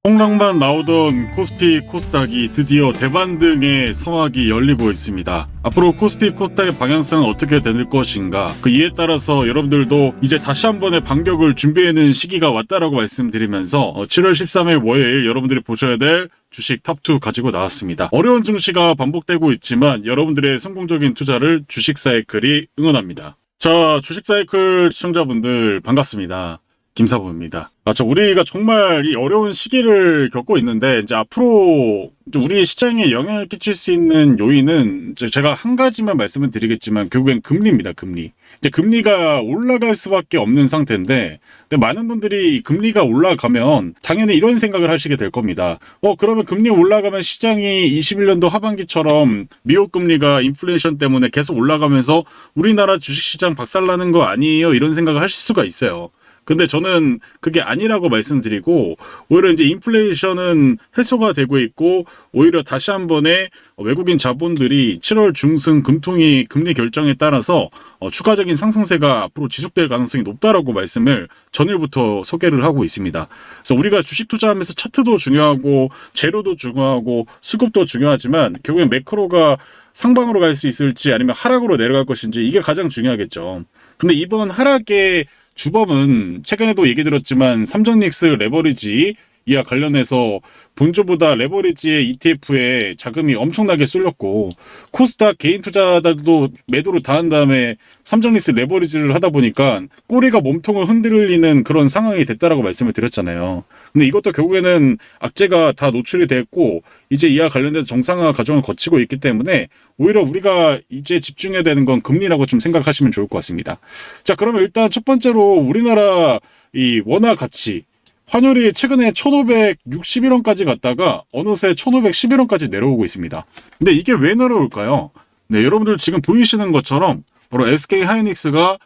폭락만 나오던 코스피 코스닥이 드디어 대반등의 성악이 열리고 있습니다. 앞으로 코스피 코스닥의 방향성은 어떻게 될 것인가, 그 이에 따라서 여러분들도 이제 다시 한번의 반격을 준비하는 시기가 왔다라고 말씀드리면서 7월 13일 월요일 여러분들이 보셔야 될 주식 탑2 가지고 나왔습니다. 어려운 증시가 반복되고 있지만 여러분들의 성공적인 투자를 주식 사이클이 응원합니다. 자, 주식 사이클 시청자분들 반갑습니다. 김사부입니다. 우리가 정말 이 어려운 시기를 겪고 있는데, 이제 앞으로 우리 시장에 영향을 끼칠 수 있는 요인은 제가 한 가지만 말씀을 드리겠지만 결국엔 금리입니다. 금리. 이제 금리가 올라갈 수밖에 없는 상태인데, 근데 많은 분들이 금리가 올라가면 당연히 이런 생각을 하시게 될 겁니다. 그러면 금리 올라가면 시장이 21년도 하반기처럼 미국 금리가 인플레이션 때문에 계속 올라가면서 우리나라 주식시장 박살나는 거 아니에요? 이런 생각을 하실 수가 있어요. 근데 저는 그게 아니라고 말씀드리고, 오히려 이제 인플레이션은 해소가 되고 있고, 오히려 다시 한 번에 외국인 자본들이 7월 중순 금통위 금리 결정에 따라서 추가적인 상승세가 앞으로 지속될 가능성이 높다라고 말씀을 전일부터 소개를 하고 있습니다. 그래서 우리가 주식 투자하면서 차트도 중요하고 재료도 중요하고 수급도 중요하지만 결국엔 매크로가 상방으로 갈 수 있을지 아니면 하락으로 내려갈 것인지, 이게 가장 중요하겠죠. 근데 이번 하락의 주범은 최근에도 얘기 들었지만 삼성닉스 레버리지 이와 관련해서 본조보다 레버리지의 ETF에 자금이 엄청나게 쏠렸고, 코스닥 개인 투자자들도 매도를 다 한 다음에 삼성닉스 레버리지를 하다 보니까 꼬리가 몸통을 흔들리는 그런 상황이 됐다라고 말씀을 드렸잖아요. 근데 이것도 결국에는 악재가 다 노출이 됐고, 이제 이와 관련돼서 정상화 과정을 거치고 있기 때문에 오히려 우리가 이제 집중해야 되는 건 금리라고 좀 생각하시면 좋을 것 같습니다. 자, 그러면 일단 첫 번째로 우리나라 이 원화 가치, 환율이 최근에 1,561원까지 갔다가 어느새 1,511원까지 내려오고 있습니다. 근데 이게 왜 내려올까요? 네, 여러분들 지금 보이시는 것처럼 바로 SK 하이닉스가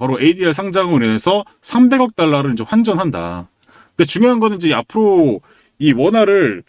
바로 ADR 상장으로 인해서 300억 달러를 이제 환전한다. 근데 중요한 거는 이제 앞으로 이 원화를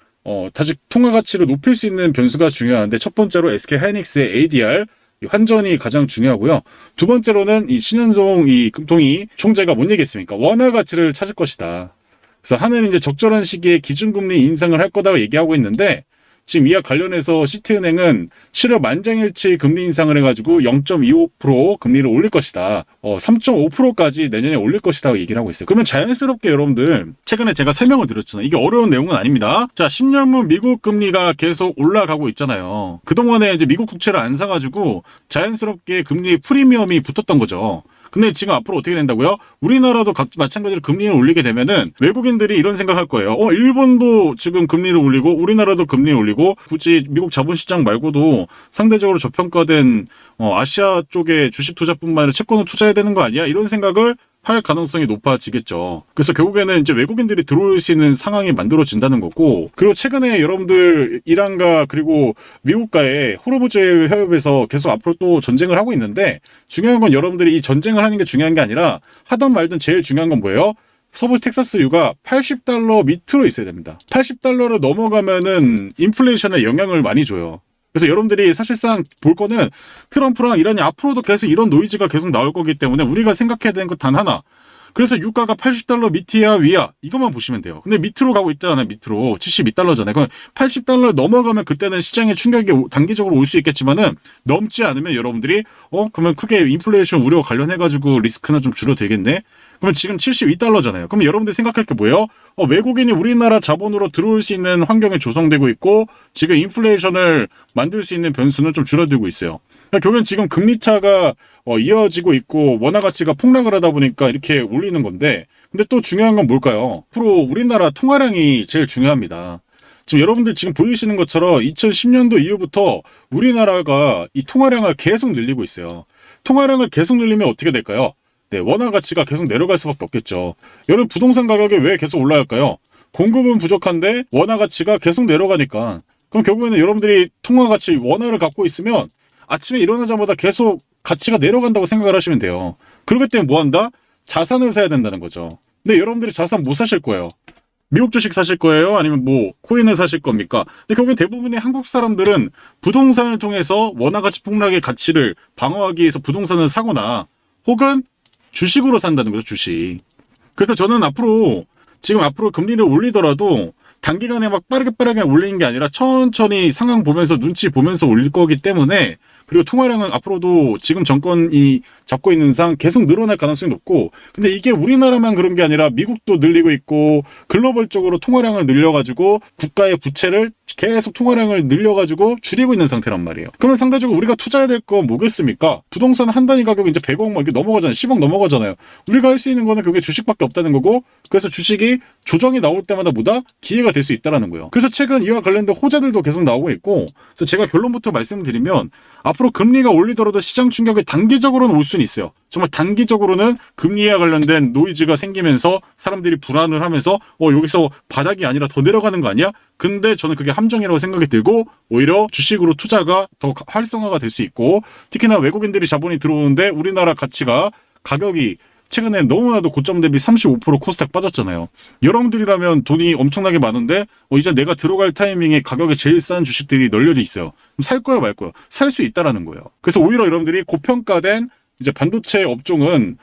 다시 통화 가치를 높일 수 있는 변수가 중요한데, 첫 번째로 SK 하이닉스의 ADR 환전이 가장 중요하고요. 두 번째로는 이 신현종 이 금통위 총재가 뭔 얘기했습니까? 원화 가치를 찾을 것이다. 그래서 하는 이제 적절한 시기에 기준금리 인상을 할 거다고 얘기하고 있는데, 지금 이와 관련해서 시티은행은 7월 만장일치 금리 인상을 해가지고 0.25% 금리를 올릴 것이다. 3.5%까지 내년에 올릴 것이다 얘기를 하고 있어요. 그러면 자연스럽게 여러분들, 최근에 제가 설명을 드렸잖아요. 이게 어려운 내용은 아닙니다. 자, 10년물 미국 금리가 계속 올라가고 있잖아요. 그동안에 이제 미국 국채를 안 사가지고 자연스럽게 금리 프리미엄이 붙었던 거죠. 근데 지금 앞으로 어떻게 된다고요? 우리나라도 마찬가지로 금리를 올리게 되면은 외국인들이 이런 생각할 거예요. 일본도 지금 금리를 올리고 우리나라도 금리를 올리고, 굳이 미국 자본시장 말고도 상대적으로 저평가된 아시아 쪽의 주식 투자뿐만 아니라 채권을 투자해야 되는 거 아니야? 이런 생각을 할 가능성이 높아지겠죠. 그래서 결국에는 이제 외국인들이 들어올 수 있는 상황이 만들어진다는 거고, 그리고 최근에 여러분들 이란과 그리고 미국과의 호르무즈 해협에서 계속 앞으로 또 전쟁을 하고 있는데, 중요한 건 여러분들이 이 전쟁을 하는 게 중요한 게 아니라, 하던 말든 제일 중요한 건 뭐예요? 서부 텍사스유가 80달러 밑으로 있어야 됩니다. 80달러를 넘어가면은 인플레이션에 영향을 많이 줘요. 그래서 여러분들이 사실상 볼 거는 트럼프랑 이란이 앞으로도 계속 이런 노이즈가 계속 나올 거기 때문에 우리가 생각해야 되는 것 단 하나. 그래서 유가가 80달러 밑이야 위야, 이것만 보시면 돼요. 근데 밑으로 가고 있잖아요. 밑으로 72달러잖아요. 그럼 80달러 넘어가면 그때는 시장에 충격이 단기적으로 올 수 있겠지만은, 넘지 않으면 여러분들이 그러면 크게 인플레이션 우려 관련해가지고 리스크는 좀 줄어들겠네. 그러면 지금 72달러잖아요. 그럼 여러분들 생각할 게 뭐예요? 외국인이 우리나라 자본으로 들어올 수 있는 환경이 조성되고 있고, 지금 인플레이션을 만들 수 있는 변수는 좀 줄어들고 있어요. 그러니까 결국엔 지금 금리차가 이어지고 있고 원화 가치가 폭락을 하다 보니까 이렇게 올리는 건데, 근데 또 중요한 건 뭘까요? 앞으로 우리나라 통화량이 제일 중요합니다. 지금 여러분들 지금 보이시는 것처럼 2010년도 이후부터 우리나라가 이 통화량을 계속 늘리고 있어요. 통화량을 계속 늘리면 어떻게 될까요? 네, 원화 가치가 계속 내려갈 수밖에 없겠죠. 여러분, 부동산 가격이 왜 계속 올라갈까요? 공급은 부족한데 원화 가치가 계속 내려가니까. 그럼 결국에는 여러분들이 통화 가치 원화를 갖고 있으면 아침에 일어나자마자 계속 가치가 내려간다고 생각을 하시면 돼요. 그렇기 때문에 뭐 한다? 자산을 사야 된다는 거죠. 근데 여러분들이 자산 뭐 사실 거예요? 미국 주식 사실 거예요? 아니면 뭐 코인을 사실 겁니까? 근데 결국엔 대부분의 한국 사람들은 부동산을 통해서 원화 가치 폭락의 가치를 방어하기 위해서 부동산을 사거나, 혹은 주식으로 산다는 거죠, 주식. 그래서 저는 지금 앞으로 금리를 올리더라도 단기간에 막 빠르게 올리는 게 아니라 천천히 상황 보면서 눈치 보면서 올릴 거기 때문에, 그리고 통화량은 앞으로도 지금 정권이 잡고 있는 상 계속 늘어날 가능성이 높고, 근데 이게 우리나라만 그런 게 아니라 미국도 늘리고 있고 글로벌적으로 통화량을 늘려가지고 국가의 부채를 계속 통화량을 늘려가지고 줄이고 있는 상태란 말이에요. 그러면 상대적으로 우리가 투자해야 될 건 뭐겠습니까? 부동산 한 단위 가격이 이제 100억 뭐 이렇게 넘어가잖아요. 10억 넘어가잖아요. 우리가 할 수 있는 거는 그게 주식밖에 없다는 거고, 그래서 주식이 조정이 나올 때마다 뭐다? 기회가 될 수 있다는 거예요. 그래서 최근 이와 관련된 호재들도 계속 나오고 있고, 그래서 제가 결론부터 말씀드리면 앞으로 금리가 올리더라도 시장 충격이 단기적으로는 올 수는 있어요. 정말 단기적으로는 금리와 관련된 노이즈가 생기면서 사람들이 불안을 하면서 여기서 바닥이 아니라 더 내려가는 거 아니야? 근데 저는 그게 함정이라고 생각이 들고, 오히려 주식으로 투자가 더 활성화가 될 수 있고, 특히나 외국인들이 자본이 들어오는데 우리나라 가격이 최근에 너무나도 고점 대비 35% 코스닥 빠졌잖아요. 여러분들이라면 돈이 엄청나게 많은데 이제 내가 들어갈 타이밍에 가격이 제일 싼 주식들이 널려져 있어요. 그럼 살 거예요, 말 거예요? 살 수 있다라는 거예요. 그래서 오히려 여러분들이 고평가된 이제 반도체 업종은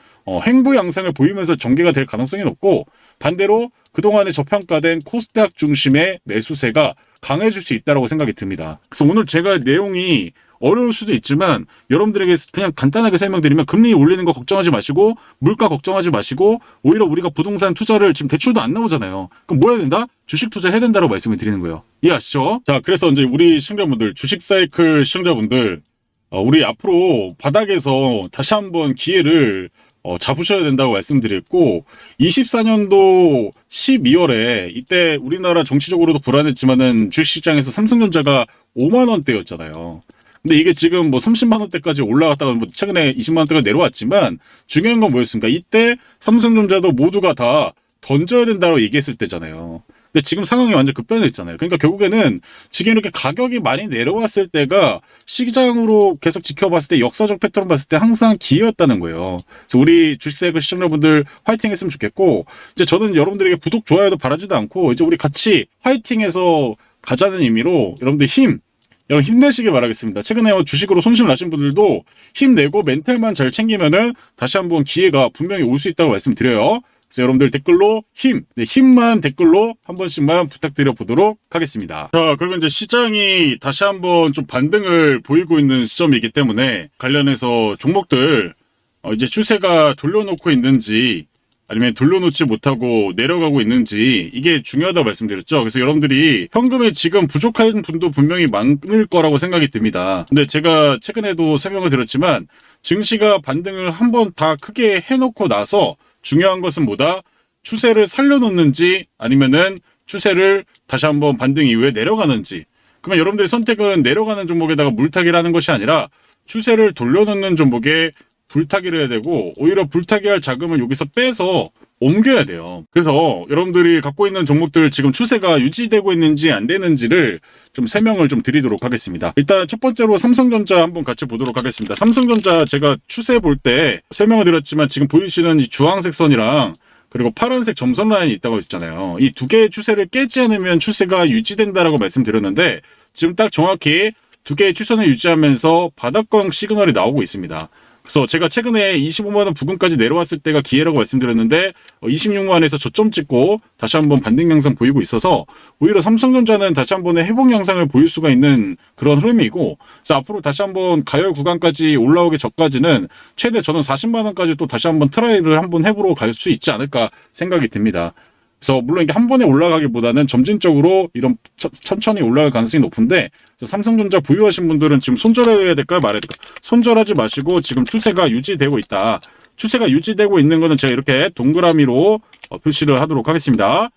횡보 양상을 보이면서 전개가 될 가능성이 높고, 반대로 그동안에 저평가된 코스닥 중심의 매수세가 강해질 수 있다고 생각이 듭니다. 그래서 오늘 제가 내용이 어려울 수도 있지만 여러분들에게 그냥 간단하게 설명드리면, 금리 올리는 거 걱정하지 마시고 물가 걱정하지 마시고, 오히려 우리가 부동산 투자를 지금 대출도 안 나오잖아요. 그럼 뭐 해야 된다? 주식 투자해야 된다고 말씀을 드리는 거예요. 이해하시죠? 자, 그래서 이제 우리 시청자분들, 주식 사이클 시청자분들, 우리 앞으로 바닥에서 다시 한번 기회를 잡으셔야 된다고 말씀드렸고, 24년도 12월에 이때 우리나라 정치적으로도 불안했지만은 주식시장에서 삼성전자가 5만 원대였잖아요. 근데 이게 지금 뭐 30만 원대까지 올라갔다가 뭐 최근에 20만 원대가 내려왔지만, 중요한 건 뭐였습니까? 이때 삼성전자도 모두가 다 던져야 된다고 얘기했을 때잖아요. 근데 지금 상황이 완전 급변했잖아요. 그러니까 결국에는 지금 이렇게 가격이 많이 내려왔을 때가 시장으로 계속 지켜봤을 때, 역사적 패턴 봤을 때 항상 기회였다는 거예요. 그래서 우리 주식사이클 시청자분들 화이팅 했으면 좋겠고, 이제 저는 여러분들에게 구독, 좋아요도 바라지도 않고, 이제 우리 같이 화이팅해서 가자는 의미로 여러분들 여러분 힘내시길 바라겠습니다. 최근에 주식으로 손실 나신 분들도 힘내고 멘탈만 잘 챙기면은 다시 한번 기회가 분명히 올 수 있다고 말씀드려요. 그래서 여러분들 댓글로 힘만 댓글로 한 번씩만 부탁드려 보도록 하겠습니다. 자, 그리고 이제 시장이 다시 한번 좀 반등을 보이고 있는 시점이기 때문에 관련해서 종목들 이제 추세가 돌려놓고 있는지 아니면 돌려놓지 못하고 내려가고 있는지, 이게 중요하다고 말씀드렸죠. 그래서 여러분들이 현금이 지금 부족한 분도 분명히 많을 거라고 생각이 듭니다. 근데 제가 최근에도 설명을 드렸지만, 증시가 반등을 한번 다 크게 해놓고 나서 중요한 것은 뭐다? 추세를 살려놓는지 아니면은 추세를 다시 한번 반등 이후에 내려가는지. 그러면 여러분들의 선택은 내려가는 종목에다가 물타기를 하는 것이 아니라 추세를 돌려놓는 종목에 불타기를 해야 되고, 오히려 불타기 할 자금을 여기서 빼서 옮겨야 돼요. 그래서 여러분들이 갖고 있는 종목들 지금 추세가 유지되고 있는지 안 되는지를 좀 설명을 좀 드리도록 하겠습니다. 일단 첫 번째로 삼성전자 한번 같이 보도록 하겠습니다. 삼성전자 제가 추세 볼 때 설명을 드렸지만, 지금 보이시는 이 주황색 선이랑 그리고 파란색 점선 라인이 있다고 했잖아요. 이 두 개의 추세를 깨지 않으면 추세가 유지된다라고 말씀드렸는데, 지금 딱 정확히 두 개의 추세를 유지하면서 바닥권 시그널이 나오고 있습니다. 그래서 제가 최근에 25만원 부근까지 내려왔을 때가 기회라고 말씀드렸는데, 26만원에서 저점 찍고 다시 한번 반등 양상 보이고 있어서, 오히려 삼성전자는 다시 한번의 회복 양상을 보일 수가 있는 그런 흐름이고, 그래서 앞으로 다시 한번 가열 구간까지 올라오기 전까지는 최대 저는 40만원까지 또 다시 한번 트라이를 한번 해보러 갈 수 있지 않을까 생각이 듭니다. 그래서 물론 이게 한 번에 올라가기보다는 점진적으로 이런 천천히 올라갈 가능성이 높은데, 삼성전자 보유하신 분들은 지금 손절해야 될까요, 말해야 될까요? 손절하지 마시고 지금 추세가 유지되고 있다. 추세가 유지되고 있는 거는 제가 이렇게 동그라미로 표시를 하도록 하겠습니다.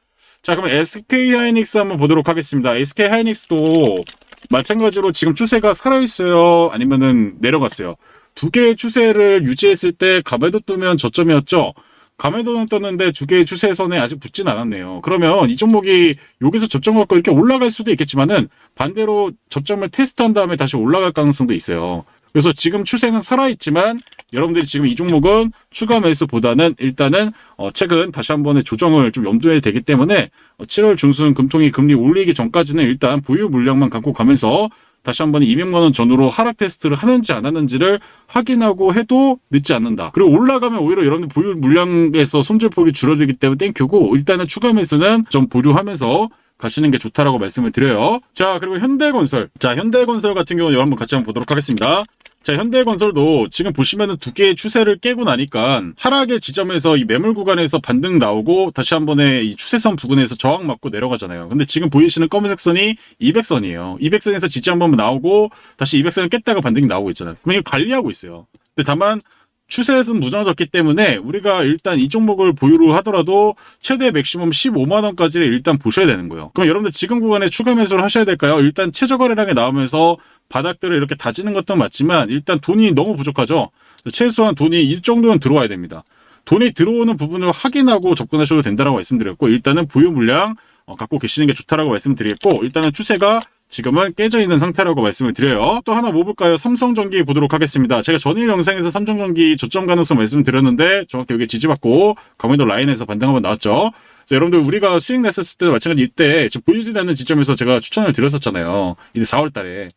자, 그럼 SK하이닉스 한번 보도록 하겠습니다. SK하이닉스도 마찬가지로 지금 추세가 살아있어요, 아니면은 내려갔어요? 두 개의 추세를 유지했을 때 가매도 뜨면 저점이었죠. 가매도는 떴는데 두 개의 추세선에 아직 붙진 않았네요. 그러면 이 종목이 여기서 저점 갖고 이렇게 올라갈 수도 있겠지만은, 반대로 저점을 테스트한 다음에 다시 올라갈 가능성도 있어요. 그래서 지금 추세는 살아있지만, 여러분들이 지금 이 종목은 추가 매수보다는 일단은 최근 다시 한번의 조정을 좀 염두에 되기 때문에 7월 중순 금통이 금리 올리기 전까지는 일단 보유 물량만 갖고 가면서 다시 한번 200만 원 전후로 하락 테스트를 하는지 안 하는지를 확인하고 해도 늦지 않는다. 그리고 올라가면 오히려 여러분들 보유 물량에서 손절폭이 줄어들기 때문에 땡큐고, 일단은 추가 매수는 좀 보류하면서 가시는 게 좋다라고 말씀을 드려요. 자, 그리고 현대건설. 자, 현대건설 같은 경우는 한번 같이 한번 보도록 하겠습니다. 자, 현대건설도 지금 보시면은 두 개의 추세를 깨고 나니까 하락의 지점에서 이 매물 구간에서 반등 나오고 다시 한 번에 이 추세선 부근에서 저항 맞고 내려가잖아요. 근데 지금 보이시는 검은색 선이 200선이에요. 200선에서 지지 한번 나오고 다시 200선을 깼다가 반등이 나오고 있잖아요. 그럼 이거 관리하고 있어요. 근데 다만 추세는 무너졌기 때문에 우리가 일단 이 종목을 보유를 하더라도 최대 맥시멈 15만 원까지를 일단 보셔야 되는 거예요. 그럼 여러분들 지금 구간에 추가 매수를 하셔야 될까요? 일단 최저거래량이 나오면서 바닥들을 이렇게 다지는 것도 맞지만 일단 돈이 너무 부족하죠. 최소한 돈이 이 정도는 들어와야 됩니다. 돈이 들어오는 부분을 확인하고 접근하셔도 된다고 말씀드렸고, 일단은 보유 물량 갖고 계시는 게 좋다라고 말씀드리겠고, 일단은 추세가 지금은 깨져 있는 상태라고 말씀을 드려요. 또 하나 뭐 볼까요? 삼성전기 보도록 하겠습니다. 제가 전일 영상에서 삼성전기 저점 가능성 말씀드렸는데 정확히 여기 지지받고 강원도 라인에서 반등 한번 나왔죠. 자, 여러분들 우리가 수익 냈었을 때도 마찬가지 이때 지금 보이지 않는 지점에서 제가 추천을 드렸었잖아요. 이제 4월달에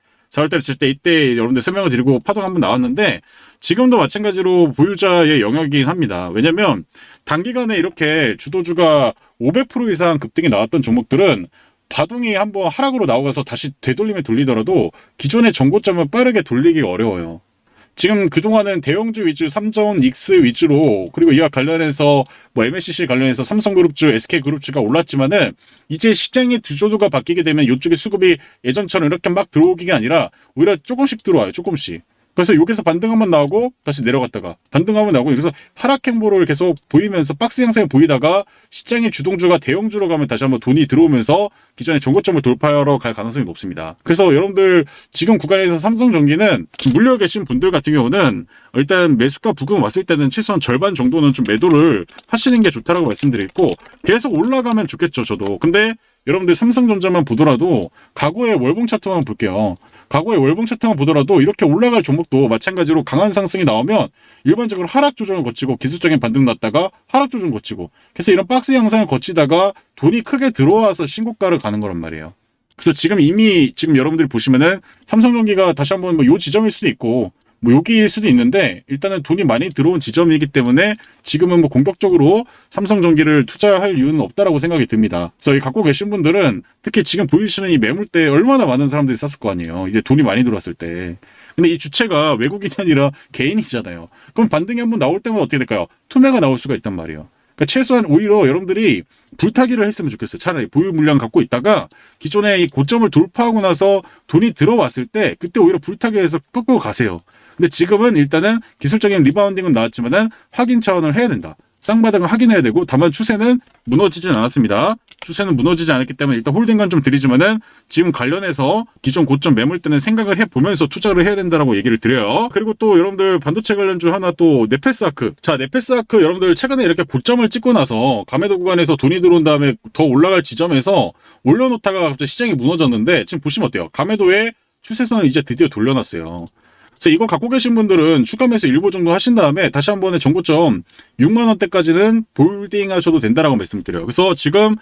칠 때 이때 여러분들 설명을 드리고 파동 한번 나왔는데, 지금도 마찬가지로 보유자의 영역이긴 합니다. 왜냐면 단기간에 이렇게 주도주가 500% 이상 급등이 나왔던 종목들은 파동이 한번 하락으로 나와서 다시 되돌림에 돌리더라도 기존의 정고점을 빠르게 돌리기가 어려워요. 지금 그동안은 대형주 위주, 삼성, 닉스 위주로, 그리고 이와 관련해서 뭐 MSCC 관련해서 삼성그룹주, SK그룹주가 올랐지만은 이제 시장의 주조도가 바뀌게 되면 이쪽에 수급이 예전처럼 이렇게 막 들어오기가 아니라 오히려 조금씩 들어와요. 조금씩. 그래서 여기서 반등 한번 나오고 다시 내려갔다가 반등 한번 나오고, 그래서 하락 행보를 계속 보이면서 박스 양상이 보이다가 시장의 주동주가 대형주로 가면 다시 한번 돈이 들어오면서 기존의 정고점을 돌파하러 갈 가능성이 높습니다. 그래서 여러분들 지금 구간에서 삼성전기는 물려 계신 분들 같은 경우는 일단 매수가 부근 왔을 때는 최소한 절반 정도는 좀 매도를 하시는 게 좋다라고 말씀드리고, 계속 올라가면 좋겠죠, 저도. 근데 여러분들 삼성전자만 보더라도 과거의 월봉 차트만 볼게요. 과거의 월봉 차트만 보더라도 이렇게 올라갈 종목도 마찬가지로 강한 상승이 나오면 일반적으로 하락 조정을 거치고 기술적인 반등 났다가 하락 조정 거치고, 그래서 이런 박스 양상을 거치다가 돈이 크게 들어와서 신고가를 가는 거란 말이에요. 그래서 지금 이미 지금 여러분들이 보시면은 삼성전기가 다시 한번 뭐 요 지점일 수도 있고 뭐 여기일 수도 있는데, 일단은 돈이 많이 들어온 지점이기 때문에 지금은 뭐 공격적으로 삼성전기를 투자할 이유는 없다라고 생각이 듭니다. 그래서 이 갖고 계신 분들은 특히 지금 보이시는 이 매물대에 얼마나 많은 사람들이 샀을 거 아니에요. 이제 돈이 많이 들어왔을 때. 근데 이 주체가 외국인이 아니라 개인이잖아요. 그럼 반등이 한번 나올 때마다 어떻게 될까요? 투매가 나올 수가 있단 말이에요. 그러니까 최소한 오히려 여러분들이 불타기를 했으면 좋겠어요. 차라리 보유 물량 갖고 있다가 기존의 이 고점을 돌파하고 나서 돈이 들어왔을 때 그때 오히려 불타기해서 꺾고 가세요. 근데 지금은 일단은 기술적인 리바운딩은 나왔지만은 확인 차원을 해야 된다. 쌍바닥을 확인해야 되고, 다만 추세는 무너지진 않았습니다. 추세는 무너지지 않았기 때문에 일단 홀딩건 좀 드리지만은 지금 관련해서 기존 고점 매물대는 생각을 해보면서 투자를 해야 된다라고 얘기를 드려요. 그리고 또 여러분들 반도체 관련주 하나 또 네페스아크. 자, 네페스아크 여러분들 최근에 이렇게 고점을 찍고 나서 가매도 구간에서 돈이 들어온 다음에 더 올라갈 지점에서 올려놓다가 갑자기 시장이 무너졌는데, 지금 보시면 어때요? 가매도의 추세선을 이제 드디어 돌려놨어요. 그래서 이거 갖고 계신 분들은 추가 매수 일부 정도 하신 다음에 다시 한 번에 정고점 6만 원대까지는 홀딩 하셔도 된다라고 말씀드려요. 그래서 지금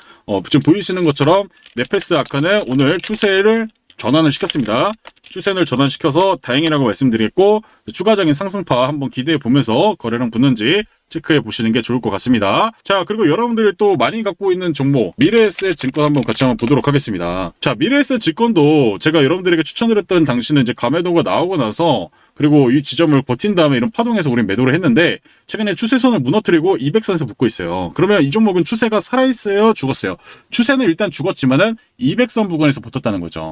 보이시는 것처럼 네페스아크는 오늘 추세를 전환을 시켰습니다. 추세를 전환시켜서 다행이라고 말씀드리겠고, 추가적인 상승파 한번 기대해 보면서 거래량 붙는지 체크해 보시는 게 좋을 것 같습니다. 자, 그리고 여러분들이 또 많이 갖고 있는 종목 미래에셋 증권 한번 같이 한번 보도록 하겠습니다. 자, 미래에셋 증권도 제가 여러분들에게 추천을 했던 당시는 이제 가매도가 나오고 나서, 그리고 이 지점을 버틴 다음에 이런 파동에서 우리 매도를 했는데, 최근에 추세선을 무너뜨리고 200선에서 붙고 있어요. 그러면 이 종목은 추세가 살아있어요, 죽었어요? 추세는 일단 죽었지만은 200선 부근에서 붙었다는 거죠.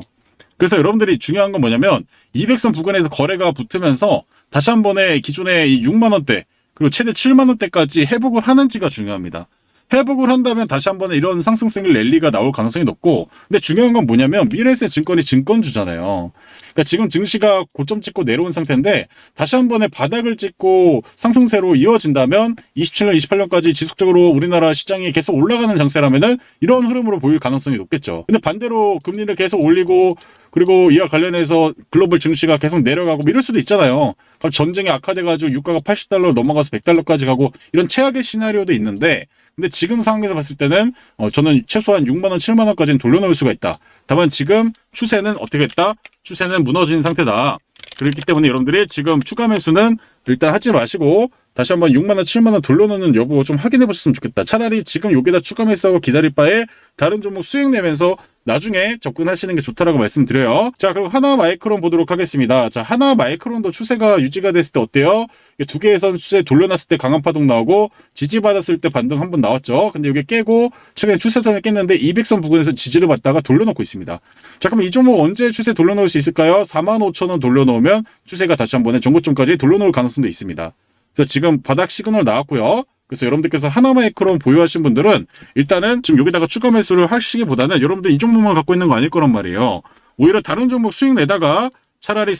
그래서 여러분들이 중요한 건 뭐냐면 200선 부근에서 거래가 붙으면서 다시 한 번에 기존의 6만 원대 그리고 최대 7만 원대까지 회복을 하는지가 중요합니다. 회복을 한다면 다시 한 번에 이런 상승성 랠리가 나올 가능성이 높고, 근데 중요한 건 뭐냐면 미래에셋 증권이 증권주잖아요. 그러니까 지금 증시가 고점 찍고 내려온 상태인데 다시 한 번에 바닥을 찍고 상승세로 이어진다면 27년, 28년까지 지속적으로 우리나라 시장이 계속 올라가는 장세라면은 이런 흐름으로 보일 가능성이 높겠죠. 근데 반대로 금리를 계속 올리고, 그리고 이와 관련해서 글로벌 증시가 계속 내려가고 이럴 수도 있잖아요. 그럼 전쟁이 악화돼가지고 유가가 80달러 넘어가서 100달러까지 가고 이런 최악의 시나리오도 있는데, 근데 지금 상황에서 봤을 때는 저는 최소한 6만 원, 7만 원까지는 돌려놓을 수가 있다. 다만 지금 추세는 어떻게 했다? 추세는 무너진 상태다. 그렇기 때문에 여러분들이 지금 추가 매수는 일단 하지 마시고 다시 한번 6만원, 7만원 돌려놓는 여부 좀 확인해 보셨으면 좋겠다. 차라리 지금 여기다 추가 매수하고 기다릴 바에 다른 종목 수익 내면서 나중에 접근하시는 게 좋다라고 말씀드려요. 자, 그리고 하나마이크론 보도록 하겠습니다. 자, 하나마이크론도 추세가 유지가 됐을 때 어때요? 두 개의 선 추세 돌려놨을 때 강한 파동 나오고 지지받았을 때 반등 한번 나왔죠. 근데 이게 깨고 최근에 추세선을 깼는데 200선 부근에서 지지를 받다가 돌려놓고 있습니다. 자, 그럼 이 종목 언제 추세 돌려놓을 수 있을까요? 45,000원 돌려놓으면 추세가 다시 한번에 전고점까지 돌려놓을 가능성도 있습니다. 그래서 지금 바닥 시그널 나왔고요. 그래서 여러분들께서 하나마이크론 보유하신 분들은 일단은 지금 여기다가 추가 매수를 하시기보다는 여러분들 이 종목만 갖고 있는 거 아닐 거란 말이에요. 오히려 다른 종목 수익 내다가 차라리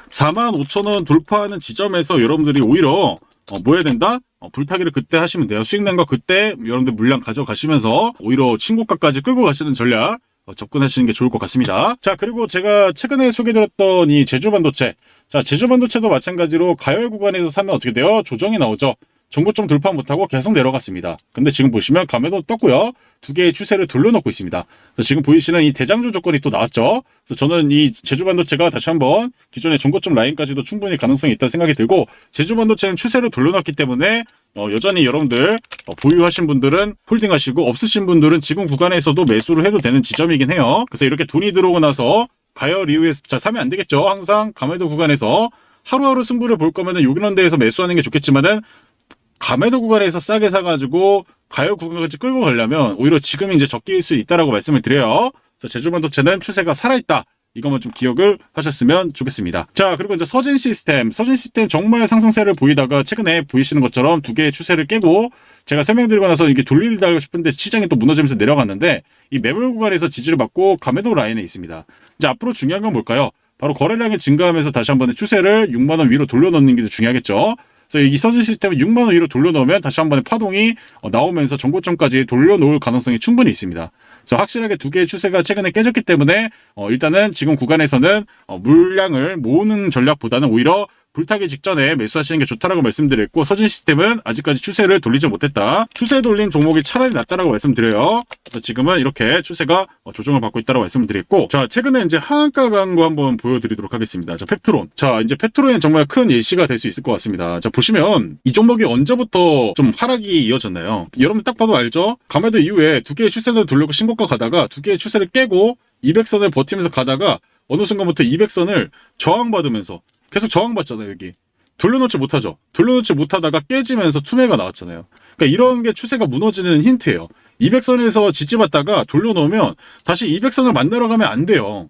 45,000원 돌파하는 지점에서 여러분들이 오히려 뭐 해야 된다? 불타기를 그때 하시면 돼요. 수익 낸 거 그때 여러분들 물량 가져가시면서 오히려 신고가까지 끌고 가시는 전략 접근하시는 게 좋을 것 같습니다. 자, 그리고 제가 최근에 소개드렸던 이 제주반도체. 자, 제주반도체도 마찬가지로 가열 구간에서 사면 어떻게 돼요? 조정이 나오죠. 전고점 돌파 못하고 계속 내려갔습니다. 근데 지금 보시면 감에도 떴고요. 두 개의 추세를 돌려놓고 있습니다. 그래서 지금 보이시는 이 대장주 조건이 또 나왔죠. 그래서 저는 이 제주반도체가 다시 한번 기존의 전고점 라인까지도 충분히 가능성이 있다는 생각이 들고 제주반도체는 추세를 돌려놨기 때문에 여전히 여러분들 보유하신 분들은 홀딩하시고 없으신 분들은 지금 구간에서도 매수를 해도 되는 지점이긴 해요. 그래서 이렇게 돈이 들어오고 나서 가열 이후에 자 사면 안 되겠죠. 항상 가매도 구간에서 하루하루 승부를 볼 거면은 요런 데에서 매수하는 게 좋겠지만은 가매도 구간에서 싸게 사가지고 가열 구간까지 끌고 가려면 오히려 지금이 이제 적기일 수 있다라고 말씀을 드려요. 그래서 제주반도체는 추세가 살아있다. 이것만 좀 기억을 하셨으면 좋겠습니다. 자, 그리고 이제 서진 시스템 정말 상승세를 보이다가 최근에 보이시는 것처럼 두 개의 추세를 깨고 제가 설명드리고 나서 이게 돌리다 싶은데 시장이 또 무너지면서 내려갔는데 이 매물 구간에서 지지를 받고 가매도 라인에 있습니다. 이제 앞으로 중요한 건 뭘까요? 바로 거래량이 증가하면서 다시 한번 추세를 6만원 위로 돌려놓는 게 중요하겠죠. 그래서 이 서진 시스템을 6만원 위로 돌려놓으면 다시 한번 파동이 나오면서 전고점까지 돌려놓을 가능성이 충분히 있습니다. 그래서 확실하게 두 개의 추세가 최근에 깨졌기 때문에 일단은 지금 구간에서는 물량을 모으는 전략보다는 오히려 불타기 직전에 매수하시는 게 좋다라고 말씀드렸고 서진 시스템은 아직까지 추세를 돌리지 못했다. 추세 돌린 종목이 차라리 낫다라고 말씀드려요. 그래서 지금은 이렇게 추세가 조정을 받고 있다라고 말씀을 드렸고 자 최근에 이제 하한가 간 거 한번 보여드리도록 하겠습니다. 자 펩트론. 자 이제 펩트론은 정말 큰 예시가 될 수 있을 것 같습니다. 자 보시면 이 종목이 언제부터 좀 하락이 이어졌나요? 여러분 딱 봐도 알죠? 가매도 이후에 두 개의 추세를 돌려고 신고가 가다가 두 개의 추세를 깨고 200선을 버티면서 가다가 어느 순간부터 200선을 저항받으면서 계속 저항받잖아요. 여기 돌려놓지 못하죠. 돌려놓지 못하다가 깨지면서 투매가 나왔잖아요. 그러니까 이런 게 추세가 무너지는 힌트예요. 200선에서 지지받다가 돌려놓으면 다시 200선을 만나러 가면 안 돼요.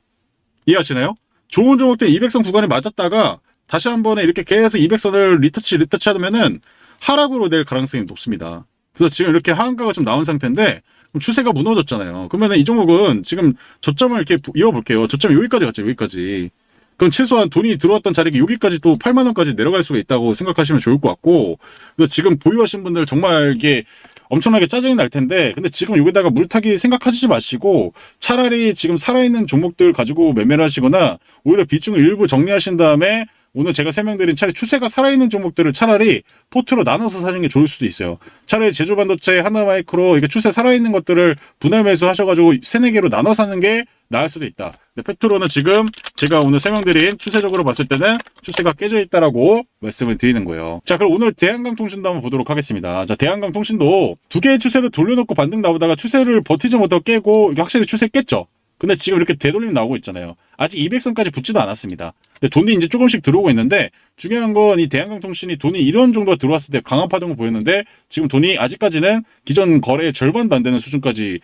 이해하시나요? 좋은 종목 때 200선 구간에 맞았다가 다시 한 번에 이렇게 계속 200선을 리터치 하면은 하락으로 낼 가능성이 높습니다. 그래서 지금 이렇게 하한가가 좀 나온 상태인데 추세가 무너졌잖아요. 그러면 이 종목은 지금 저점을 이렇게 이어볼게요. 저점이 여기까지 갔죠. 여기까지. 그럼 최소한 돈이 들어왔던 자리가 여기까지 또 8만원까지 내려갈 수가 있다고 생각하시면 좋을 것 같고 그래서 지금 보유하신 분들 정말 이게 엄청나게 짜증이 날 텐데 근데 지금 여기다가 물타기 생각하시지 마시고 차라리 지금 살아있는 종목들 가지고 매매를 하시거나 오히려 비중을 일부 정리하신 다음에 오늘 제가 설명드린 차라리 추세가 살아있는 종목들을 차라리 포트로 나눠서 사는 게 좋을 수도 있어요. 차라리 제주반도체, 하나마이크로 이렇게 추세 살아있는 것들을 분할 매수하셔가지고 3-4개로 나눠 사는 게 나을 수도 있다. 근데 펩트론은 지금 제가 오늘 설명드린 추세적으로 봤을 때는 추세가 깨져 있다라고 말씀을 드리는 거예요. 자, 그럼 오늘 대한강통신도 한번 보도록 하겠습니다. 자, 대한강통신도 두 개의 추세를 돌려놓고 반등 나오다가 추세를 버티지 못하고 깨고 이게 확실히 추세 깼죠. 근데 지금 이렇게 되돌림 나오고 있잖아요. 아직 200선까지 붙지도 않았습니다. 근데 돈이 이제 조금씩 들어오고 있는데 중요한 건 이 대한강통신이 돈이 이런 정도가 들어왔을 때 강한 파동을 보였는데 지금 돈이 아직까지는 기존 거래의 절반도 안 되는 수준까지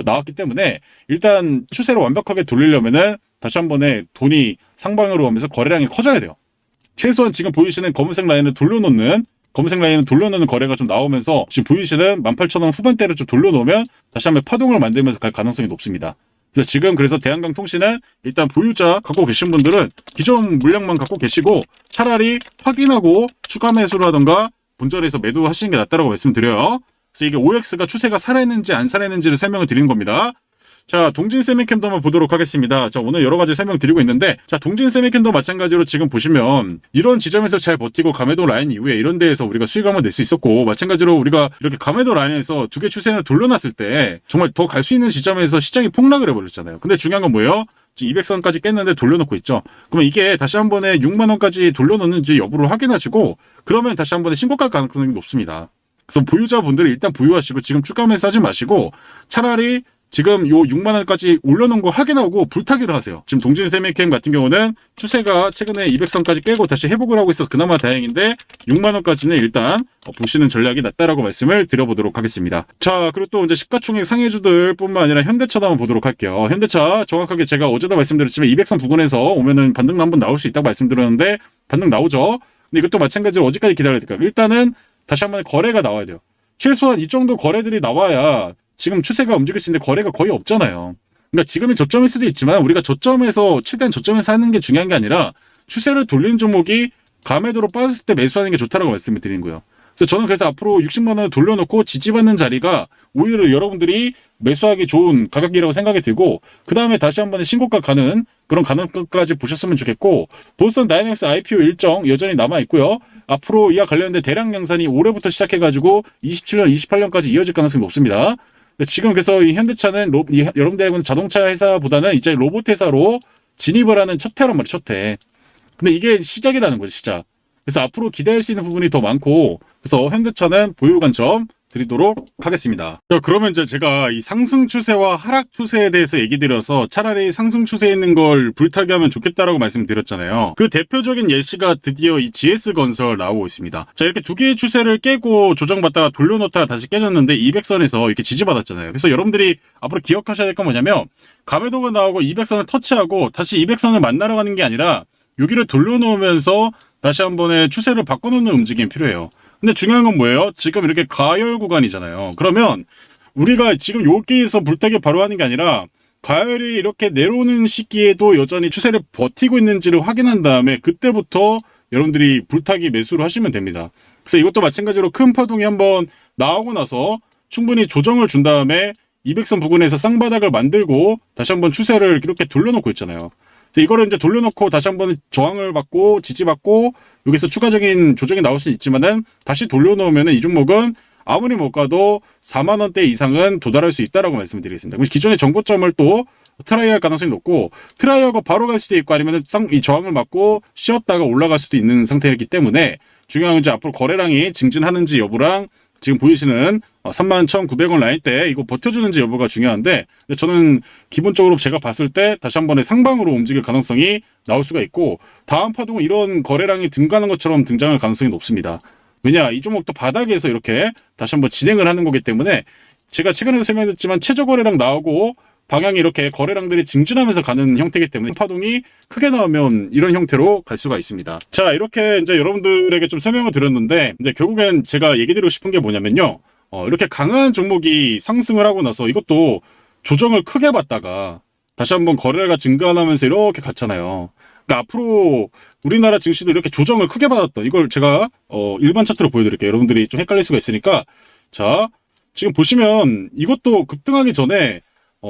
나왔기 때문에 일단 추세를 완벽하게 돌리려면은 다시 한 번에 돈이 상방으로 오면서 거래량이 커져야 돼요. 최소한 지금 보이시는 검은색 라인을 돌려놓는 거래가 좀 나오면서 지금 보이시는 18,000원 후반대를 좀 돌려놓으면 다시 한번 파동을 만들면서 갈 가능성이 높습니다. 그래서 지금 대한강통신은 일단 보유자 갖고 계신 분들은 기존 물량만 갖고 계시고 차라리 확인하고 추가 매수를 하던가 본절에서 매도하시는 게 낫다라고 말씀드려요. 그래서 이게 OX가 추세가 살아있는지 안 살아있는지를 설명을 드리는 겁니다. 자, 동진세미캠도 한번 보도록 하겠습니다. 자, 오늘 여러 가지 설명드리고 있는데 자, 동진세미캠도 마찬가지로 지금 보시면 이런 지점에서 잘 버티고 가매도 라인 이후에 이런 데에서 우리가 수익을 한번 낼 수 있었고 마찬가지로 우리가 이렇게 가매도 라인에서 두 개 추세를 돌려놨을 때 정말 더 갈 수 있는 지점에서 시장이 폭락을 해버렸잖아요. 근데 중요한 건 뭐예요? 지금 200선까지 깼는데 돌려놓고 있죠. 그러면 이게 다시 한 번에 6만 원까지 돌려놓는지 여부를 확인하시고 그러면 다시 한 번에 신고가 가능성이 높습니다. 그래서 보유자분들이 일단 보유하시고 지금 추가 매수하지 마시고 차라리 지금 요 6만 원까지 올려놓은 거 확인하고 불타기를 하세요. 지금 동진세미캠 같은 경우는 추세가 최근에 200선까지 깨고 다시 회복을 하고 있어서 그나마 다행인데 6만 원까지는 일단 보시는 전략이 낫다라고 말씀을 드려보도록 하겠습니다. 자, 그리고 또 이제 시가총액 상해주들 뿐만 아니라 현대차도 한번 보도록 할게요. 현대차 정확하게 제가 어제도 말씀드렸지만 200선 부근에서 오면은 반등 한번 나올 수 있다고 말씀드렸는데 반등 나오죠. 근데 이것도 마찬가지로 어디까지 기다려야 될까요? 일단은 다시 한번 거래가 나와야 돼요. 최소한 이 정도 거래들이 나와야 지금 추세가 움직일 수 있는데 거래가 거의 없잖아요. 그러니까 지금이 저점일 수도 있지만 우리가 저점에서 최대한 저점에서 하는 게 중요한 게 아니라 추세를 돌리는 종목이 가매도로 빠졌을 때 매수하는 게 좋다라고 말씀을 드리는 거예요. 그래서 저는 그래서 앞으로 60만 원을 돌려놓고 지지받는 자리가 오히려 여러분들이 매수하기 좋은 가격이라고 생각이 들고 그 다음에 다시 한 번에 신고가 가는 그런 가능성까지 보셨으면 좋겠고 보스턴 다이내믹스 IPO 일정 여전히 남아있고요. 앞으로 이와 관련된 대량 양산이 올해부터 시작해가지고 27년, 28년까지 이어질 가능성이 높습니다. 지금 그래서 이 현대차는 여러분들이 알고 있는 자동차 회사보다는 이제 로봇 회사로 진입을 하는 첫 해란 말이에요. 첫 해. 근데 이게 시작이라는 거죠. 시작. 그래서 앞으로 기대할 수 있는 부분이 더 많고 그래서 현대차는 보유 관점 드리도록 하겠습니다. 자, 그러면 이제 제가 이 상승 추세와 하락 추세에 대해서 얘기 드려서 차라리 상승 추세에 있는 걸 불타게 하면 좋겠다라고 말씀드렸잖아요. 그 대표적인 예시가 드디어 이 GS건설 나오고 있습니다. 자, 이렇게 두 개의 추세를 깨고 조정받다가 돌려놓다가 다시 깨졌는데 200선에서 이렇게 지지받았잖아요. 그래서 여러분들이 앞으로 기억하셔야 될 건 뭐냐면 가매도가 나오고 200선을 터치하고 다시 200선을 만나러 가는 게 아니라 여기를 돌려놓으면서 다시 한 번에 추세를 바꿔놓는 움직임이 필요해요. 근데 중요한 건 뭐예요? 지금 이렇게 가열 구간이잖아요. 그러면 우리가 지금 여기에서 불타기 바로 하는 게 아니라 가열이 이렇게 내려오는 시기에도 여전히 추세를 버티고 있는지를 확인한 다음에 그때부터 여러분들이 불타기 매수를 하시면 됩니다. 그래서 이것도 마찬가지로 큰 파동이 한번 나오고 나서 충분히 조정을 준 다음에 200선 부근에서 쌍바닥을 만들고 다시 한번 추세를 이렇게 돌려놓고 있잖아요. 이거를 이제 돌려놓고 다시 한번 저항을 받고 지지받고 여기서 추가적인 조정이 나올 수 있지만은 다시 돌려놓으면 이 종목은 아무리 못 가도 4만 원대 이상은 도달할 수 있다라고 말씀드리겠습니다. 기존의 정고점을 또 트라이할 가능성이 높고 트라이하고 바로 갈 수도 있고 아니면 이 저항을 맞고 쉬었다가 올라갈 수도 있는 상태이기 때문에 중요한 건 이제 앞으로 거래량이 증진하는지 여부랑 지금 보이시는 31,900원 라인대 이거 버텨주는지 여부가 중요한데 저는 기본적으로 제가 봤을 때 다시 한 번에 상방으로 움직일 가능성이 나올 수가 있고 다음 파동은 이런 거래량이 등가는 것처럼 등장할 가능성이 높습니다. 왜냐 이 종목도 바닥에서 이렇게 다시 한번 진행을 하는 거기 때문에 제가 최근에도 생각했지만 최저 거래량 나오고 방향이 이렇게 거래량들이 증진하면서 가는 형태이기 때문에 파동이 크게 나오면 이런 형태로 갈 수가 있습니다. 자, 이렇게 이제 여러분들에게 좀 설명을 드렸는데 이제 결국엔 제가 얘기 드리고 싶은 게 뭐냐면요. 이렇게 강한 종목이 상승을 하고 나서 이것도 조정을 크게 받다가 다시 한번 거래가 증가하면서 이렇게 갔잖아요. 그러니까 앞으로 우리나라 증시도 이렇게 조정을 크게 받았던 이걸 제가 일반 차트로 보여드릴게요. 여러분들이 좀 헷갈릴 수가 있으니까 자, 지금 보시면 이것도 급등하기 전에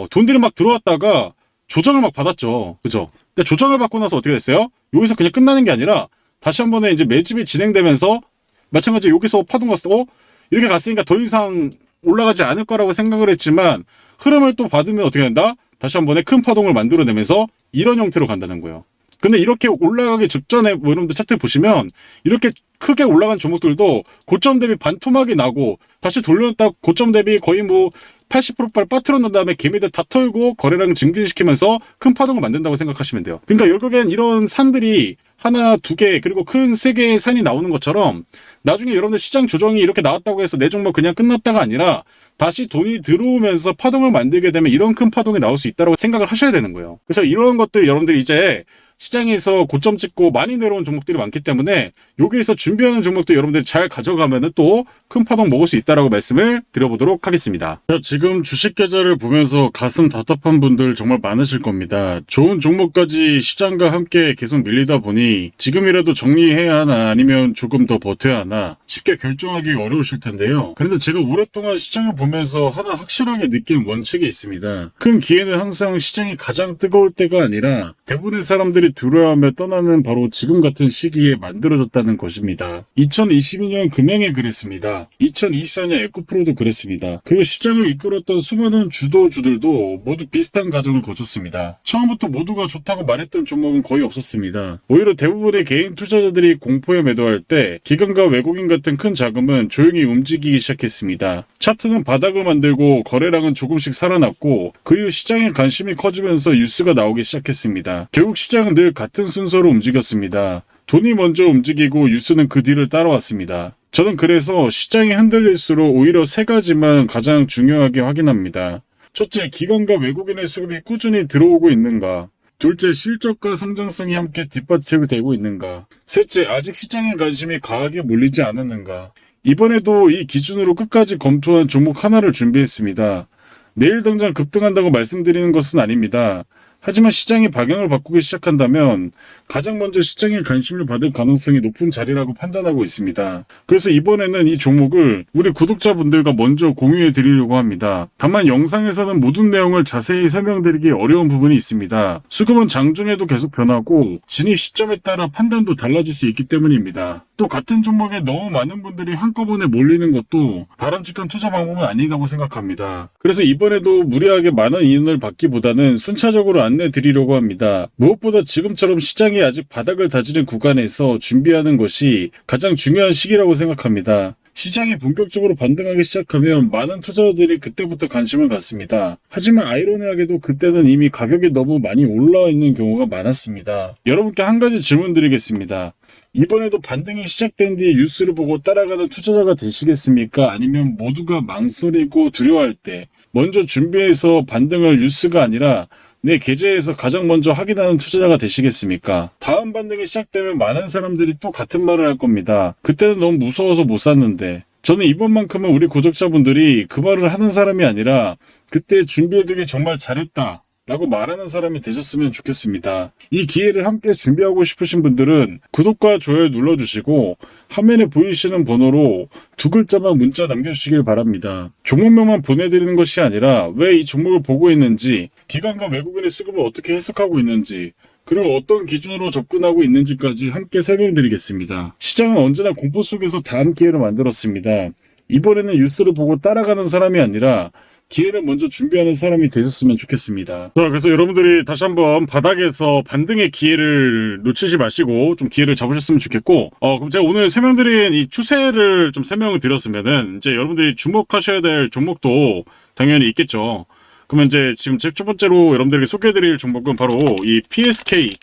돈들이 막 들어왔다가 조정을 막 받았죠. 그죠? 근데 조정을 받고 나서 어떻게 됐어요? 여기서 그냥 끝나는 게 아니라 다시 한 번에 이제 매집이 진행되면서 마찬가지로 여기서 파동 갔을 때 이렇게 갔으니까 더 이상 올라가지 않을 거라고 생각을 했지만 흐름을 또 받으면 어떻게 된다? 다시 한 번에 큰 파동을 만들어내면서 이런 형태로 간다는 거예요. 근데 이렇게 올라가기 직전에 뭐 여러분들 차트 보시면 이렇게 크게 올라간 종목들도 고점 대비 반토막이 나고 다시 돌려놨다 고점 대비 거의 뭐 80%를 빠뜨려 놓은 다음에 개미들 다 털고 거래량 증진시키면서 큰 파동을 만든다고 생각하시면 돼요. 그러니까 결국엔 이런 산들이 하나, 두 개, 그리고 큰 세 개의 산이 나오는 것처럼 나중에 여러분들 시장 조정이 이렇게 나왔다고 해서 내 종목 그냥 끝났다가 아니라 다시 돈이 들어오면서 파동을 만들게 되면 이런 큰 파동이 나올 수 있다고 생각을 하셔야 되는 거예요. 그래서 이런 것들 여러분들이 이제 시장에서 고점 찍고 많이 내려온 종목들이 많기 때문에 여기에서 준비하는 종목도 여러분들이 잘 가져가면 또 큰 파동 먹을 수 있다라고 말씀을 드려보도록 하겠습니다. 자, 지금 주식 계좌를 보면서 가슴 답답한 분들 정말 많으실 겁니다. 좋은 종목까지 시장과 함께 계속 밀리다 보니 지금이라도 정리해야 하나 아니면 조금 더 버텨야 하나 쉽게 결정하기 어려우실 텐데요. 그런데 제가 오랫동안 시장을 보면서 하나 확실하게 느낀 원칙이 있습니다. 큰 기회는 항상 시장이 가장 뜨거울 때가 아니라 대부분의 사람들이 사람들이 두려워하며 떠나는 바로 지금 같은 시기에 만들어졌다는 것입니다. 2022년 금양에 그랬습니다. 2024년 에코프로도 그랬습니다. 그리고 시장을 이끌었던 수많은 주도주들도 모두 비슷한 과정을 거쳤습니다. 처음부터 모두가 좋다고 말했던 종목은 거의 없었습니다. 오히려 대부분의 개인 투자자들이 공포에 매도할 때 기관과 외국인 같은 큰 자금은 조용히 움직이기 시작했습니다. 차트는 바닥을 만들고 거래량은 조금씩 살아났고 그 이후 시장의 관심이 커지면서 뉴스가 나오기 시작했습니다. 결국 시장은 늘 같은 순서로 움직였습니다. 돈이 먼저 움직이고 뉴스는 그 뒤를 따라왔습니다. 저는 그래서 시장이 흔들릴수록 오히려 세 가지만 가장 중요하게 확인합니다. 첫째, 기관과 외국인의 수급이 꾸준히 들어오고 있는가. 둘째, 실적과 성장성이 함께 뒷받침되고 있는가. 셋째, 아직 시장의 관심이 강하게 몰리지 않았는가. 이번에도 이 기준으로 끝까지 검토한 종목 하나를 준비했습니다. 내일 당장 급등한다고 말씀드리는 것은 아닙니다. 하지만 시장이 방향을 바꾸기 시작한다면 가장 먼저 시장의 관심을 받을 가능성이 높은 자리라고 판단하고 있습니다. 그래서 이번에는 이 종목을 우리 구독자분들과 먼저 공유해 드리려고 합니다. 다만 영상에서는 모든 내용을 자세히 설명드리기 어려운 부분이 있습니다. 수급은 장중에도 계속 변하고 진입 시점에 따라 판단도 달라질 수 있기 때문입니다. 또 같은 종목에 너무 많은 분들이 한꺼번에 몰리는 것도 바람직한 투자 방법은 아니라고 생각합니다. 그래서 이번에도 무리하게 많은 인원을 받기보다는 순차적으로 안내 드리려고 합니다. 무엇보다 지금처럼 시장이 아직 바닥을 다지는 구간에서 준비하는 것이 가장 중요한 시기라고 생각합니다. 시장이 본격적으로 반등하기 시작하면 많은 투자자들이 그때부터 관심을 갖습니다. 하지만 아이러니하게도 그때는 이미 가격이 너무 많이 올라와 있는 경우가 많았습니다. 여러분께 한 가지 질문 드리겠습니다. 이번에도 반등이 시작된 뒤에 뉴스를 보고 따라가는 투자자가 되시겠습니까? 아니면 모두가 망설이고 두려워할 때 먼저 준비해서 반등을 뉴스가 아니라 내 계좌에서 가장 먼저 확인하는 투자자가 되시겠습니까? 다음 반등이 시작되면 많은 사람들이 또 같은 말을 할 겁니다. 그때는 너무 무서워서 못 샀는데. 저는 이번만큼은 우리 구독자분들이 그 말을 하는 사람이 아니라 그때 준비해두기 정말 잘했다 라고 말하는 사람이 되셨으면 좋겠습니다. 이 기회를 함께 준비하고 싶으신 분들은 구독과 좋아요 눌러주시고 화면에 보이시는 번호로 두 글자만 문자 남겨주시길 바랍니다. 종목명만 보내드리는 것이 아니라 왜 이 종목을 보고 있는지, 기관과 외국인의 수급을 어떻게 해석하고 있는지, 그리고 어떤 기준으로 접근하고 있는지까지 함께 설명드리겠습니다. 시장은 언제나 공포 속에서 다음 기회를 만들었습니다. 이번에는 뉴스를 보고 따라가는 사람이 아니라 기회를 먼저 준비하는 사람이 되셨으면 좋겠습니다. 자, 그래서 여러분들이 다시 한번 바닥에서 반등의 기회를 놓치지 마시고 좀 기회를 잡으셨으면 좋겠고, 그럼 제가 오늘 설명드린 이 추세를 좀 설명을 드렸으면은 이제 여러분들이 주목하셔야 될 종목도 당연히 있겠죠. 그러면 이제 지금 첫 번째로 여러분들에게 소개해드릴 종목은 바로 이 PSK.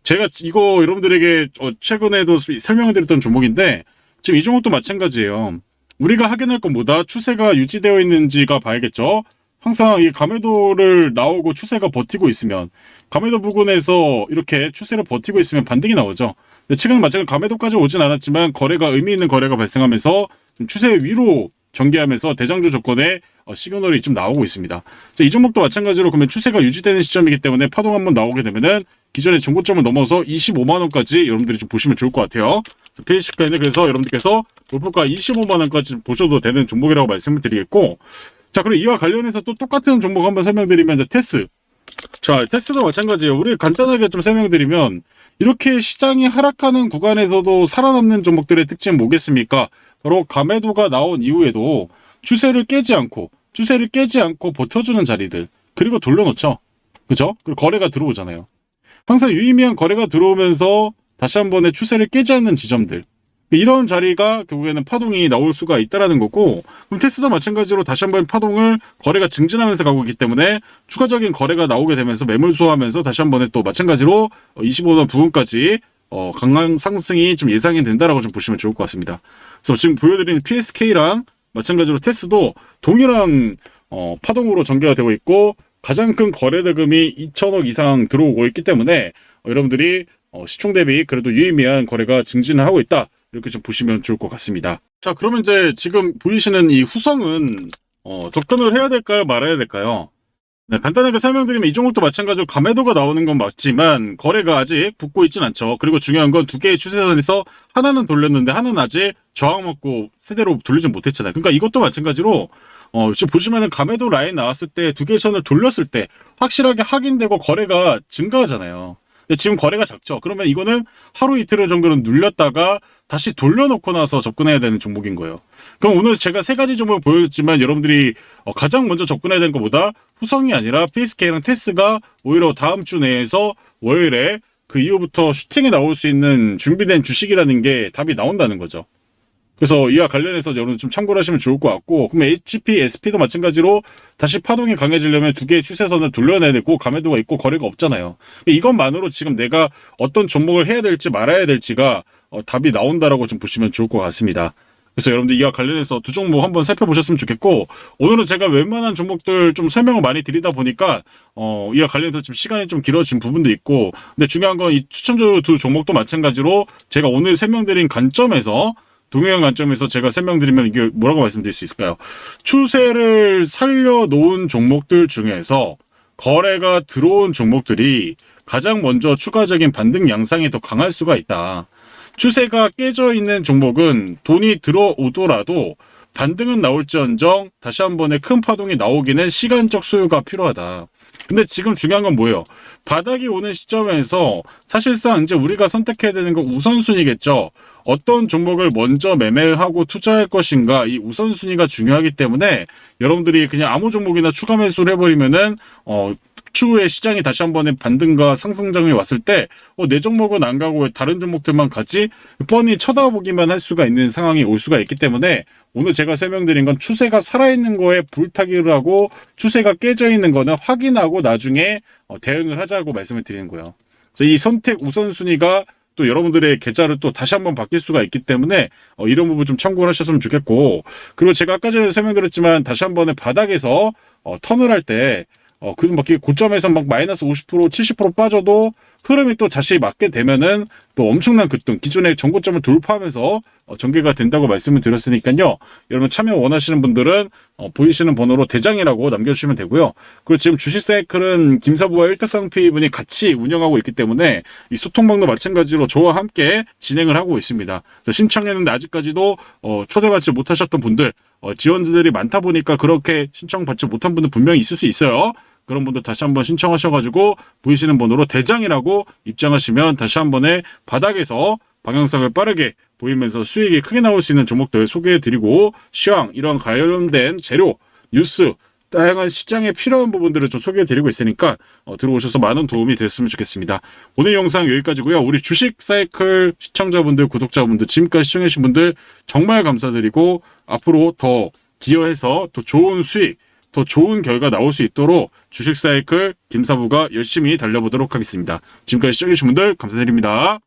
제가 이거 여러분들에게 최근에도 설명을 드렸던 종목인데 지금 이 종목도 마찬가지예요. 우리가 확인할 건 뭐다? 추세가 유지되어 있는지가 봐야겠죠. 항상 이 가매도를 나오고 추세가 버티고 있으면 가매도 부근에서 이렇게 추세를 버티고 있으면 반등이 나오죠. 근데 최근에 마찬가지로 가매도까지 오진 않았지만 거래가 의미 있는 거래가 발생하면서 좀 추세 위로 전개하면서 대장주 조건에 시그널이 좀 나오고 있습니다. 이 종목도 마찬가지로 그러면 추세가 유지되는 시점이기 때문에 파동 한번 나오게 되면은 기존의 정고점을 넘어서 25만 원까지 여러분들이 좀 보시면 좋을 것 같아요. PSK는 그래서 여러분들께서 목표가 25만 원까지 보셔도 되는 종목이라고 말씀을 드리겠고, 자, 그리고 이와 관련해서 또 똑같은 종목 한번 설명드리면 이제 테스. 자, 테스도 마찬가지예요. 우리 간단하게 좀 설명드리면 이렇게 시장이 하락하는 구간에서도 살아남는 종목들의 특징은 뭐겠습니까? 바로 가매도가 나온 이후에도 추세를 깨지 않고 버텨주는 자리들, 그리고 돌려놓죠. 그죠? 그리고 거래가 들어오잖아요. 항상 유의미한 거래가 들어오면서 다시 한 번의 추세를 깨지 않는 지점들, 이런 자리가 결국에는 파동이 나올 수가 있다라는 거고, 그럼 테스도 마찬가지로 다시 한번 파동을 거래가 증진하면서 가고 있기 때문에 추가적인 거래가 나오게 되면서 매물 소화하면서 다시 한 번에 또 마찬가지로 25원 부분까지 강한 상승이 좀 예상이 된다라고 좀 보시면 좋을 것 같습니다. 그래서 지금 보여드린 PSK랑 마찬가지로 테스도 동일한 파동으로 전개가 되고 있고 가장 큰 거래 대금이 2천억 이상 들어오고 있기 때문에 여러분들이 시총 대비 그래도 유의미한 거래가 증진을 하고 있다, 이렇게 좀 보시면 좋을 것 같습니다. 자, 그러면 이제 지금 보이시는 이 후성은 접근을 해야 될까요, 말아야 될까요? 네, 간단하게 설명드리면 이 종목도 마찬가지로 가매도가 나오는 건 맞지만 거래가 아직 붙고 있진 않죠. 그리고 중요한 건 두 개의 추세선에서 하나는 돌렸는데 하나는 아직 저항 먹고 세대로 돌리지 못했잖아요. 그러니까 이것도 마찬가지로 지금 보시면은 가매도 라인 나왔을 때 두 개의 선을 돌렸을 때 확실하게 확인되고 거래가 증가하잖아요. 근데 지금 거래가 작죠. 그러면 이거는 하루 이틀 정도는 눌렸다가 다시 돌려놓고 나서 접근해야 되는 종목인 거예요. 그럼 오늘 제가 세 가지 종목을 보여줬지만 여러분들이 가장 먼저 접근해야 되는 것보다 후성이 아니라 PSK랑 테스가 오히려 다음 주 내에서 월요일에 그 이후부터 슈팅에 나올 수 있는 준비된 주식이라는 게 답이 나온다는 거죠. 그래서 이와 관련해서 여러분 좀 참고를 하시면 좋을 것 같고, 그럼 HP, SP도 마찬가지로 다시 파동이 강해지려면 두 개의 추세선을 돌려내야 되고 감해도가 있고 거래가 없잖아요. 이것만으로 지금 내가 어떤 종목을 해야 될지 말아야 될지가 답이 나온다라고 좀 보시면 좋을 것 같습니다. 그래서 여러분들 이와 관련해서 두 종목 한번 살펴보셨으면 좋겠고, 오늘은 제가 웬만한 종목들 좀 설명을 많이 드리다 보니까 이와 관련해서 좀 시간이 좀 길어진 부분도 있고, 근데 중요한 건 이 추천주 두 종목도 마찬가지로 제가 오늘 설명드린 관점에서 동일한 관점에서 제가 설명드리면 이게 뭐라고 말씀드릴 수 있을까요? 추세를 살려놓은 종목들 중에서 거래가 들어온 종목들이 가장 먼저 추가적인 반등 양상이 더 강할 수가 있다. 추세가 깨져 있는 종목은 돈이 들어오더라도 반등은 나올지언정 다시 한 번의 큰 파동이 나오기는 시간적 소요가 필요하다. 근데 지금 중요한 건 뭐예요? 바닥이 오는 시점에서 사실상 이제 우리가 선택해야 되는 건 우선순위겠죠. 어떤 종목을 먼저 매매하고 투자할 것인가, 이 우선순위가 중요하기 때문에 여러분들이 그냥 아무 종목이나 추가 매수를 해버리면은 추후에 시장이 다시 한 번의 반등과 상승장이 왔을 때 내 종목은 안 가고 왜 다른 종목들만 가지? 뻔히 쳐다보기만 할 수가 있는 상황이 올 수가 있기 때문에 오늘 제가 설명드린 건 추세가 살아있는 거에 불타기를 하고 추세가 깨져 있는 거는 확인하고 나중에 대응을 하자고 말씀을 드리는 거예요. 그래서 이 선택 우선순위가 또 여러분들의 계좌를 또 다시 한번 바뀔 수가 있기 때문에 이런 부분 좀 참고를 하셨으면 좋겠고, 그리고 제가 아까 전에 설명드렸지만 다시 한 번의 바닥에서 턴을 할 때 그럼 막 고점에서 막 마이너스 50%, 70% 빠져도 흐름이 또 다시 맞게 되면은 또 엄청난 급등, 기존의 전고점을 돌파하면서 전개가 된다고 말씀을 드렸으니까요. 여러분 참여 원하시는 분들은 보이시는 번호로 대장이라고 남겨주시면 되고요. 그리고 지금 주식 사이클은 김사부와 일대쌍피 분이 같이 운영하고 있기 때문에 이 소통방도 마찬가지로 저와 함께 진행을 하고 있습니다. 그래서 신청했는데 아직까지도 초대받지 못하셨던 분들, 지원자들이 많다 보니까 그렇게 신청받지 못한 분들 분명히 있을 수 있어요. 그런 분들 다시 한번 신청하셔가지고 보이시는 번호로 대장이라고 입장하시면 다시 한 번에 바닥에서 방향성을 빠르게 보이면서 수익이 크게 나올 수 있는 종목들 소개해드리고, 시황, 이런 관련된 재료, 뉴스, 다양한 시장에 필요한 부분들을 좀 소개해드리고 있으니까 들어오셔서 많은 도움이 됐으면 좋겠습니다. 오늘 영상 여기까지고요. 우리 주식 사이클 시청자분들, 구독자분들, 지금까지 시청해주신 분들 정말 감사드리고, 앞으로 더 기여해서 더 좋은 수익, 더 좋은 결과 나올 수 있도록 주식 사이클 김사부가 열심히 달려보도록 하겠습니다. 지금까지 시청해주신 분들 감사드립니다.